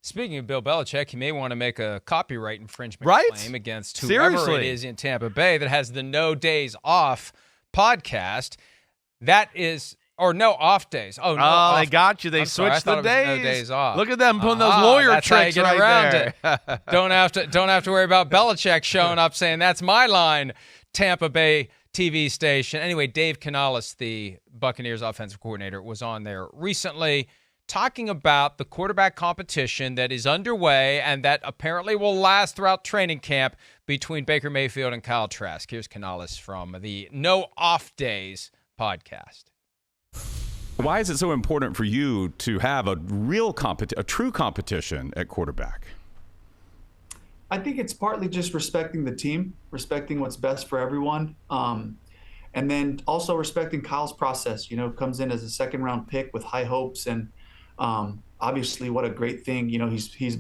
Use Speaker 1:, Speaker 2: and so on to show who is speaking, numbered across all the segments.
Speaker 1: Speaking of Bill Belichick, he may want to make a copyright infringement claim against whoever it is in Tampa Bay that has the No Days Off podcast. That is, or no off days. Oh, no.
Speaker 2: Oh, they got you. They switched the days.
Speaker 1: No days off.
Speaker 2: Look at them putting those lawyer tricks right
Speaker 1: around
Speaker 2: there.
Speaker 1: It. Don't have to worry about Belichick showing up saying that's my line, Tampa Bay TV station. Anyway, Dave Canales, the Buccaneers offensive coordinator, was on there recently talking about the quarterback competition that is underway and that apparently will last throughout training camp between Baker Mayfield and Kyle Trask. Here's Canales from the No Off Days podcast.
Speaker 3: Why is it so important for you to have a true competition at quarterback?
Speaker 4: I think it's partly just respecting the team, respecting what's best for everyone, and then also respecting Kyle's process. Comes in as a second-round pick with high hopes, and obviously what a great thing. He's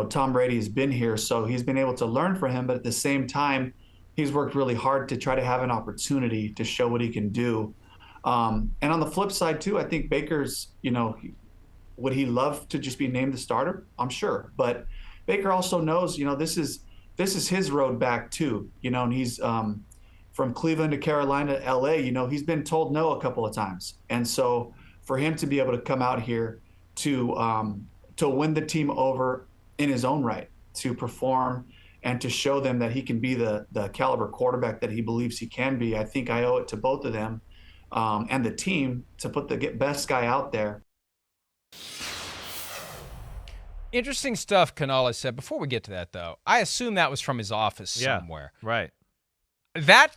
Speaker 4: Tom Brady has been here, so he's been able to learn from him, but at the same time, he's worked really hard to try to have an opportunity to show what he can do. And on the flip side too, I think Baker's, would he love to just be named the starter? I'm sure, but Baker also knows, this is his road back too, and he's from Cleveland to Carolina to LA, he's been told no a couple of times. And so for him to be able to come out here to win the team over in his own right, to perform and to show them that he can be the caliber quarterback that he believes he can be, I think I owe it to both of them and the team to put the best guy out there.
Speaker 1: Interesting stuff Canales said. Before we get to that, though, I assume that was from his office somewhere.
Speaker 2: Right.
Speaker 1: That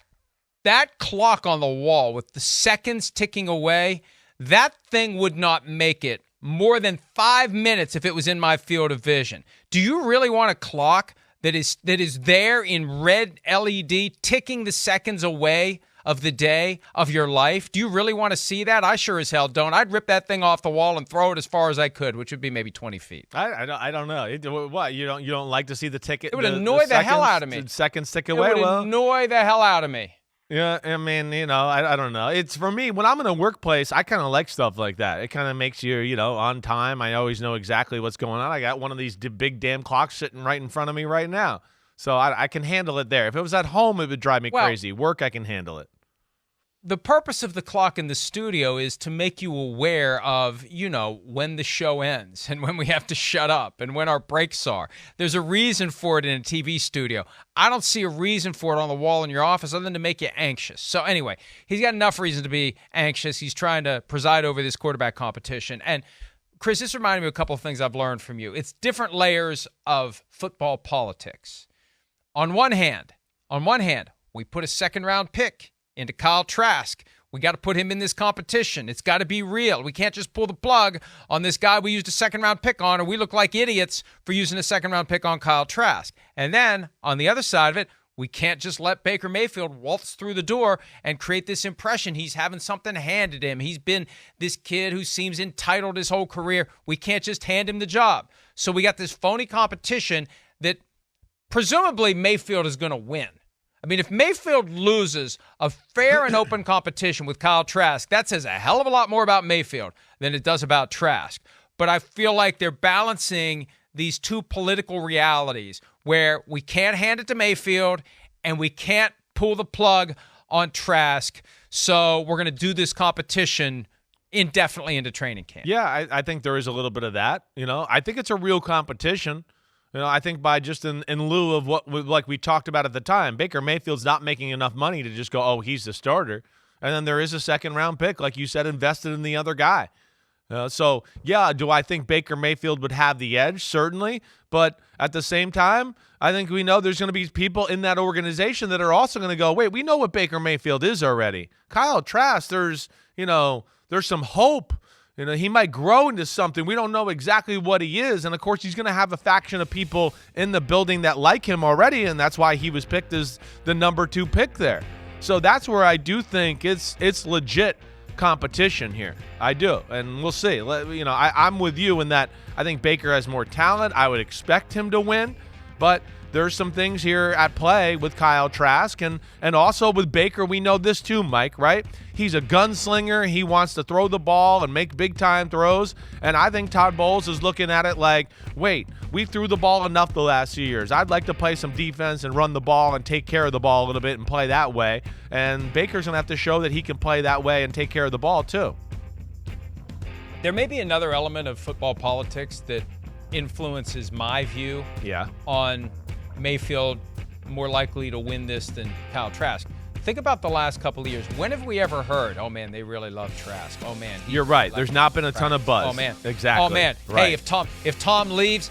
Speaker 1: clock on the wall with the seconds ticking away, that thing would not make it more than 5 minutes if it was in my field of vision. Do you really want a clock that is there in red LED ticking the seconds away of the day of your life? Do you really want to see that? I sure as hell don't. I'd rip that thing off the wall and throw it as far as I could, which would be maybe 20 feet.
Speaker 2: I don't know. What, you don't like to see the ticket?
Speaker 1: It would annoy the hell out of me.
Speaker 2: Seconds tick away.
Speaker 1: It would annoy the hell out of me.
Speaker 2: Yeah, I mean, I don't know. It's for me, when I'm in a workplace, I kind of like stuff like that. It kind of makes you, on time. I always know exactly what's going on. I got one of these big damn clocks sitting right in front of me right now. So I can handle it there. If it was at home, it would drive me crazy. Work, I can handle it.
Speaker 1: The purpose of the clock in the studio is to make you aware of, when the show ends and when we have to shut up and when our breaks are. There's a reason for it in a TV studio. I don't see a reason for it on the wall in your office other than to make you anxious. So anyway, he's got enough reason to be anxious. He's trying to preside over this quarterback competition. And Chris, this reminded me of a couple of things I've learned from you. It's different layers of football politics. On one hand, we put a second-round pick into Kyle Trask. We got to put him in this competition. It's got to be real. We can't just pull the plug on this guy we used a second-round pick on, or we look like idiots for using a second-round pick on Kyle Trask. And then, on the other side of it, we can't just let Baker Mayfield waltz through the door and create this impression he's having something handed him. He's been this kid who seems entitled his whole career. We can't just hand him the job. So we got this phony competition that presumably Mayfield is going to win. I mean, if Mayfield loses a fair and open competition with Kyle Trask, that says a hell of a lot more about Mayfield than it does about Trask. But I feel like they're balancing these two political realities where we can't hand it to Mayfield and we can't pull the plug on Trask. So we're going to do this competition indefinitely into training camp.
Speaker 2: Yeah, I think there is a little bit of that. I think it's a real competition. I think by just in lieu of what like we talked about at the time, Baker Mayfield's not making enough money to just go, oh, he's the starter. And then there is a second-round pick, like you said, invested in the other guy. So, yeah, do I think Baker Mayfield would have the edge? Certainly. But at the same time, I think we know there's going to be people in that organization that are also going to go, wait, we know what Baker Mayfield is already. Kyle Trask, there's some hope. He might grow into something. We don't know exactly what he is. And, of course, he's going to have a faction of people in the building that like him already, and that's why he was picked as the number 2 pick there. So that's where I do think it's legit competition here. I do, and we'll see. I'm with you in that I think Baker has more talent. I would expect him to win. But there's some things here at play with Kyle Trask and also with Baker. We know this too, Mike, right? He's a gunslinger. He wants to throw the ball and make big-time throws. And I think Todd Bowles is looking at it like, wait, we threw the ball enough the last few years. I'd like to play some defense and run the ball and take care of the ball a little bit and play that way. And Baker's going to have to show that he can play that way and take care of the ball too.
Speaker 1: There may be another element of football politics that influences my view on Mayfield more likely to win this than Kyle Trask. Think about the last couple of years. When have we ever heard, oh, man, they really love Trask. Oh, man.
Speaker 2: You're right. There's not been a ton of buzz.
Speaker 1: Oh, man.
Speaker 2: Exactly.
Speaker 1: Oh, man.
Speaker 2: Right.
Speaker 1: Hey, if Tom leaves,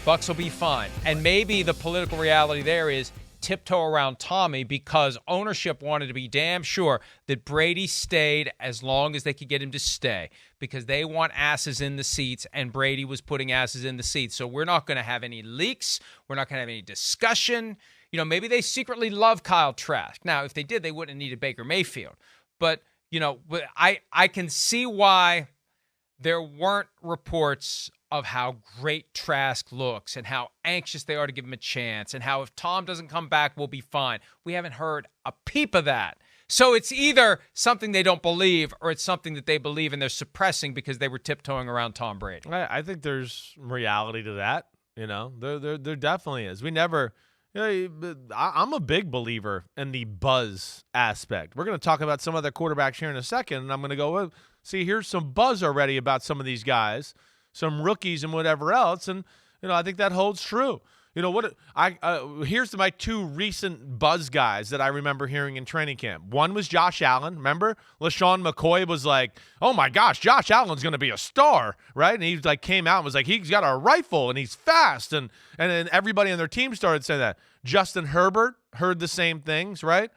Speaker 1: Bucs will be fine. And maybe the political reality there is tiptoe around Tommy because ownership wanted to be damn sure that Brady stayed as long as they could get him to stay because they want asses in the seats, and Brady was putting asses in the seats. So we're not going to have any leaks. We're not going to have any discussion. You know, maybe they secretly love Kyle Trask. Now, if they did, they wouldn't have needed Baker Mayfield. But, you know, I can see why there weren't reports of how great Trask looks and how anxious they are to give him a chance and how if Tom doesn't come back, we'll be fine. We haven't heard a peep of that. So it's either something they don't believe or it's something that they believe and they're suppressing because they were tiptoeing around Tom Brady.
Speaker 2: I think there's reality to that. You know, there definitely is. We never... I'm a big believer in the buzz aspect. We're going to talk about some other quarterbacks here in a second, and I'm going to go, well, see, here's some buzz already about some of these guys, some rookies and whatever else, and I think that holds true. Here's my two recent buzz guys that I remember hearing in training camp. One was Josh Allen. Remember? LaShawn McCoy was like, oh, my gosh, Josh Allen's going to be a star, right? And he came out and was like, he's got a rifle and he's fast. And then everybody on their team started saying that. Justin Herbert heard the same things, right?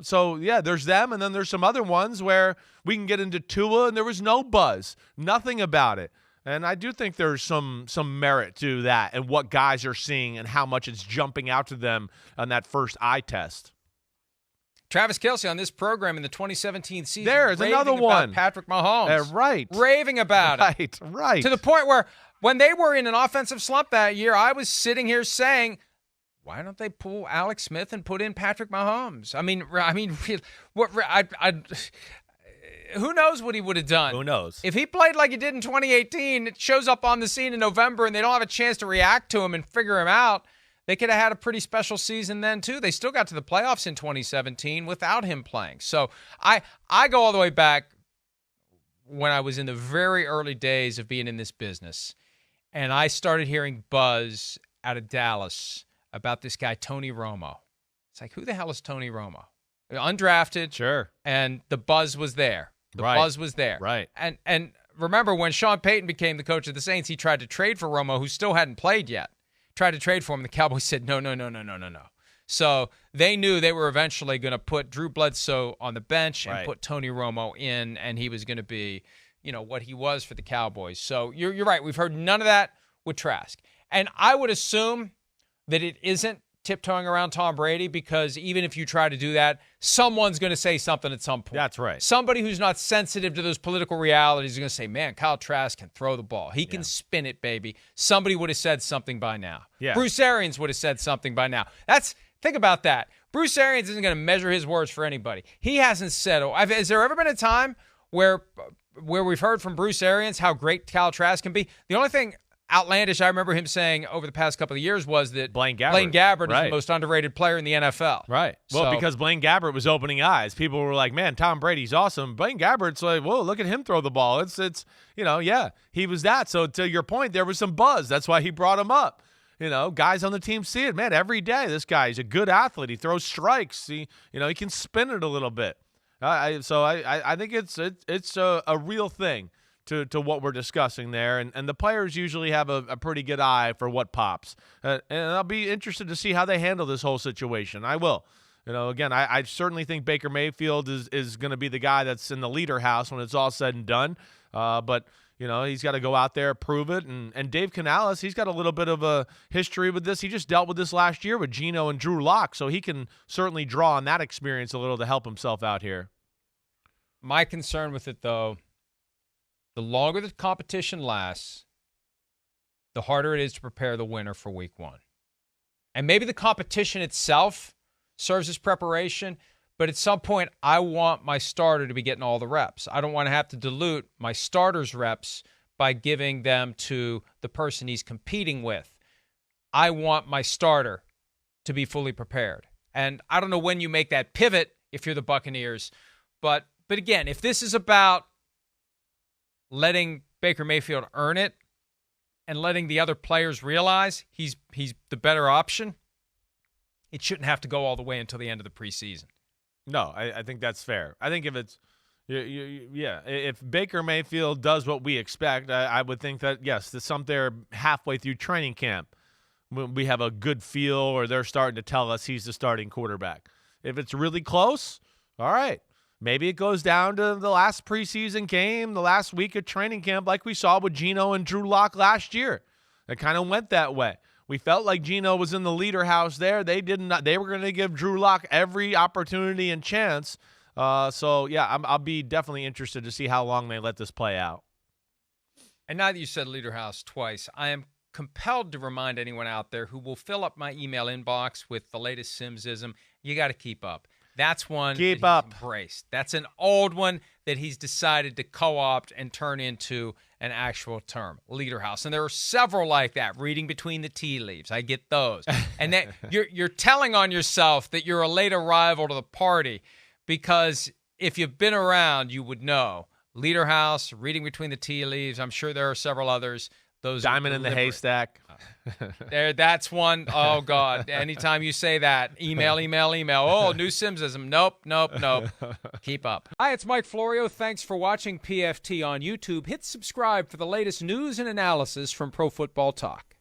Speaker 2: So, yeah, there's them. And then there's some other ones where we can get into Tua and there was no buzz, nothing about it. And I do think there's some merit to that and what guys are seeing and how much it's jumping out to them on that first eye test.
Speaker 1: Travis Kelce on this program in the 2017 season.
Speaker 2: There's another one.
Speaker 1: Patrick Mahomes.
Speaker 2: Right.
Speaker 1: Raving about it.
Speaker 2: Right.
Speaker 1: To the point where when they were in an offensive slump that year, I was sitting here saying, why don't they pull Alex Smith and put in Patrick Mahomes? I mean, who knows what he would have done?
Speaker 2: Who knows?
Speaker 1: If he played like he did in 2018, it shows up on the scene in November and they don't have a chance to react to him and figure him out, they could have had a pretty special season then too. They still got to the playoffs in 2017 without him playing. So I go all the way back when I was in the very early days of being in this business, and I started hearing buzz out of Dallas about this guy, Tony Romo. It's like, who the hell is Tony Romo? Undrafted.
Speaker 2: Sure.
Speaker 1: And the buzz was there. The buzz was there.
Speaker 2: Right.
Speaker 1: And remember, when Sean Payton became the coach of the Saints, he tried to trade for Romo, who still hadn't played yet. Tried to trade for him. The Cowboys said, no. So they knew they were eventually going to put Drew Bledsoe on the bench and put Tony Romo in, and he was going to be, what he was for the Cowboys. So you're right. We've heard none of that with Trask. And I would assume that it isn't tiptoeing around Tom Brady because even if you try to do that, someone's going to say something at some point.
Speaker 2: That's right.
Speaker 1: Somebody who's not sensitive to those political realities is going to say, man, Kyle Trask can throw the ball. He can spin it, baby. Somebody would have said something by now.
Speaker 2: Yeah.
Speaker 1: Bruce Arians would have said something by now. Think about that. Bruce Arians isn't going to measure his words for anybody. He hasn't said, has there ever been a time where we've heard from Bruce Arians how great Kyle Trask can be? The only thing outlandish I remember him saying over the past couple of years was that
Speaker 2: Blaine Gabbert
Speaker 1: is the most underrated player in the NFL.
Speaker 2: Right. Well, because Blaine Gabbert was opening eyes. People were like, man, Tom Brady's awesome. Blaine Gabbert's like, whoa, look at him throw the ball. It's he was that. So to your point, there was some buzz. That's why he brought him up. Guys on the team see it. Man, every day this guy, he's a good athlete. He throws strikes. He can spin it a little bit. I think it's a real thing to what we're discussing there. And the players usually have a pretty good eye for what pops. And I'll be interested to see how they handle this whole situation. I will. Again, I certainly think Baker Mayfield is going to be the guy that's in the leader house when it's all said and done. But he's got to go out there, prove it. And Dave Canales, he's got a little bit of a history with this. He just dealt with this last year with Geno and Drew Lock, so he can certainly draw on that experience a little to help himself out here.
Speaker 1: My concern with it, though, the longer the competition lasts, the harder it is to prepare the winner for week 1. And maybe the competition itself serves as preparation, but at some point, I want my starter to be getting all the reps. I don't want to have to dilute my starter's reps by giving them to the person he's competing with. I want my starter to be fully prepared. And I don't know when you make that pivot if you're the Buccaneers, but again, if this is about letting Baker Mayfield earn it and letting the other players realize he's the better option, it shouldn't have to go all the way until the end of the preseason.
Speaker 2: No, I think that's fair. I think if it's, if Baker Mayfield does what we expect, I would think that, yes, there's some there halfway through training camp, we have a good feel or they're starting to tell us he's the starting quarterback. If it's really close, all right, maybe it goes down to the last preseason game, the last week of training camp, like we saw with Geno and Drew Lock last year. It kind of went that way. We felt like Geno was in the leader house there. They were going to give Drew Lock every opportunity and chance. I'll be definitely interested to see how long they let this play out.
Speaker 1: And now that you said leader house twice, I am compelled to remind anyone out there who will fill up my email inbox with the latest Simmsism, you got to keep up. That's one
Speaker 2: keep
Speaker 1: that
Speaker 2: up.
Speaker 1: He's embraced. That's an old one that he's decided to co-opt and turn into an actual term, leader house. And there are several like that, reading between the tea leaves. I get those. And that you're telling on yourself that you're a late arrival to the party, because if you've been around, you would know. Leader house, reading between the tea leaves. I'm sure there are several others. Those
Speaker 2: diamond in the haystack.
Speaker 1: That's one. Oh, God. Anytime you say that, email. Oh, new Simmsism. Nope. Keep up. Hi, it's Mike Florio. Thanks for watching PFT on YouTube. Hit subscribe for the latest news and analysis from Pro Football Talk.